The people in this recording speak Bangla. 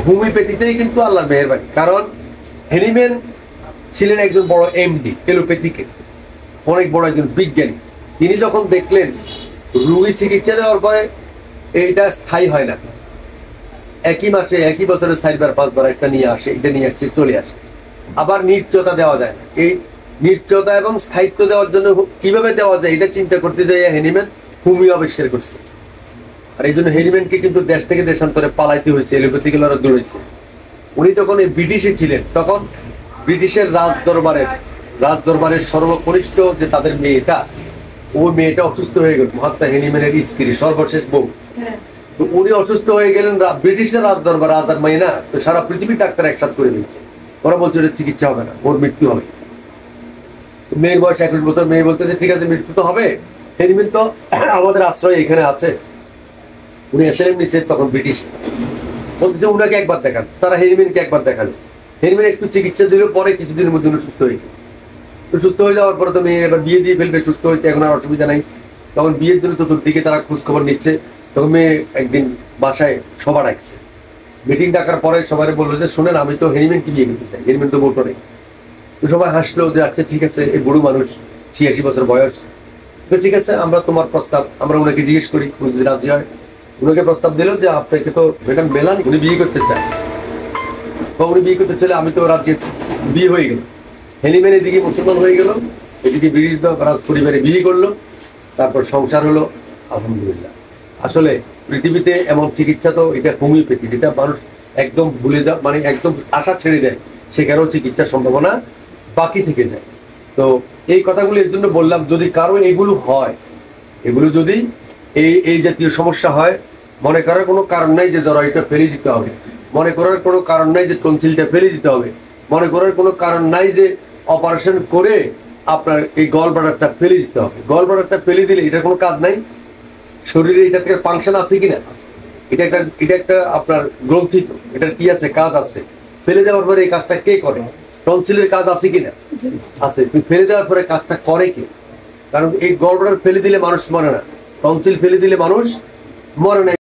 হোমিওপ্যাথিতেই কিন্তু আল্লাহর মেহেরবানি। কারণ হেনিম্যান ছিলেন একজন বড় এমডি এলোপ্যাথিকে, অনেক বড় একজন বিজ্ঞানী। তিনি যখন দেখলেন রোগী চিকিৎসা দেওয়ার পরে এইটা স্থায়ী হয় না, একই মাসে একই বছরে 4বার 5বার একটা নিয়ে আসে, এটা নিয়ে আসছে চলে আসে, আবার নিশ্চয়তা দেওয়া যায় না। এই নিশ্চয়তা এবং স্থায়িত্ব দেওয়ার জন্য কিভাবে দেওয়া যায় এটা চিন্তা করতে যাই হেনিম্যান হোমিও আবিষ্কার করছে। আর এই জন্য হেনিম্যানকে কিন্তু দেশ থেকে দেশান্তরে পালাইতে হয়েছে, এলোপ্যাথিক লড়া দৌড়েছে। উনি তখন এই ব্রিটিশে ছিলেন, তখন ব্রিটিশের রাজদরবারের সর্বকনিষ্ঠ যে তাদের মেয়েটা, ওই মেয়েটা অসুস্থ হয়ে গেল, মহাত্মা হেনিম্যানের স্ত্রী, সর্বশেষ বউ। তো উনি অসুস্থ হয়ে গেলেন, ব্রিটিশের রাজদরবার, রাজার মেয়ে না, তো সারা পৃথিবীর ডাক্তার একসাথে করে দিচ্ছে, ওরা বলছে ওর চিকিৎসা হবে না, ওর মৃত্যু হবে। মেয়ের বয়স 21 বছর, মেয়ে বলতেছে ঠিক আছে মৃত্যু তো হবে, হেনিম্যান তো আমাদের আশ্রয় এখানে আছে। উনি এসএলএম নিচ্ছে তখন ব্রিটিশ, বলতেছে উনাকে একবার দেখান। তারা হেনিম্যানকে একবার দেখালো, হেনিম্যান একটু চিকিৎসা দিল, পরে কিছুদিনের মধ্যে উনি সুস্থ হয়ে গেল। তো সুস্থ হয়ে যাওয়ার পরে তো মেয়ে এবার বিয়ে দিয়ে ফেলবে, সুস্থ হয়েছে, এখন আর অসুবিধা নাই। তখন বিয়ের জন্য চতুর্দিকে তারা খোঁজ খবর নিচ্ছে। তখন মেয়ে একদিন বাসায় সভা ডাকছে, মিটিং ডাকার পরে সবাই বললো যে শোনেন, আমি তো হেনিম্যানকে বিয়ে করতে চাই, হেনিম্যান তো বলতো নেই। তো সবাই হাসলো যে আচ্ছা ঠিক আছে, এই বুড়ো মানুষ, 86 বছর বয়স, তো ঠিক আছে আমরা তোমার প্রস্তাব, আমরা ওনাকে জিজ্ঞেস করি, উনি যদি রাজি হয়। উনাকে প্রস্তাব দিল যে আপনাকে তো ম্যাডাম মেলান, উনি বিয়ে করতে চায়, উনি বিয়ে করতে চাইলে আমি তো রাজি আছি। বিয়ে হয়ে গেল, হেনিম্যান এদিকে মুসলমান হয়ে গেল, এদিকে ব্রিটিশ রাজ পরিবারে বিয়ে করলো, তারপর সংসার হলো, আলহামদুলিল্লাহ। আসলে পৃথিবীতে এমন চিকিৎসা তো এটা হোমিওপ্যাথি, যেটা মানুষ একদম ভুলে যায়, মানে একদম আশা ছেড়ে দেয়, সেখানেও চিকিৎসার সম্ভাবনা বাকি থেকে যায়। তো এই কথাগুলো এর জন্য বললাম, যদি কারো এগুলো হয়, এগুলো যদি এই জাতীয় সমস্যা হয়, মনে করার কোনো কারণ নাই যে জরায়ুটা ফেলে দিতে হবে, মনে করার কোনো কারণ নাই যে টনসিলটা ফেলে দিতে হবে, মনে করার কোনো কারণ নাই যে অপারেশন করে আপনার এই গলব্লাডারটা ফেলে দিতে হবে। গলব্লাডারটা ফেলে দিলে এটার কোনো কাজ নাই, শরীরে এটা থেকে ফাংশন আছে কিনা, এটা একটা আপনার গ্রন্থি, তো এটার কি আছে, কাজ আছে। ফেলে দেওয়ার পরে এই কাজটা কে করে? টনসিলের কাজ আছে কিনা? আছে। ফেলে দেওয়ার পরে কাজটা করে কে? কারণ এই গলব্লাডার ফেলে দিলে মানুষ মরে না, টনসিল ফেলে দিলে মানুষ মরে না।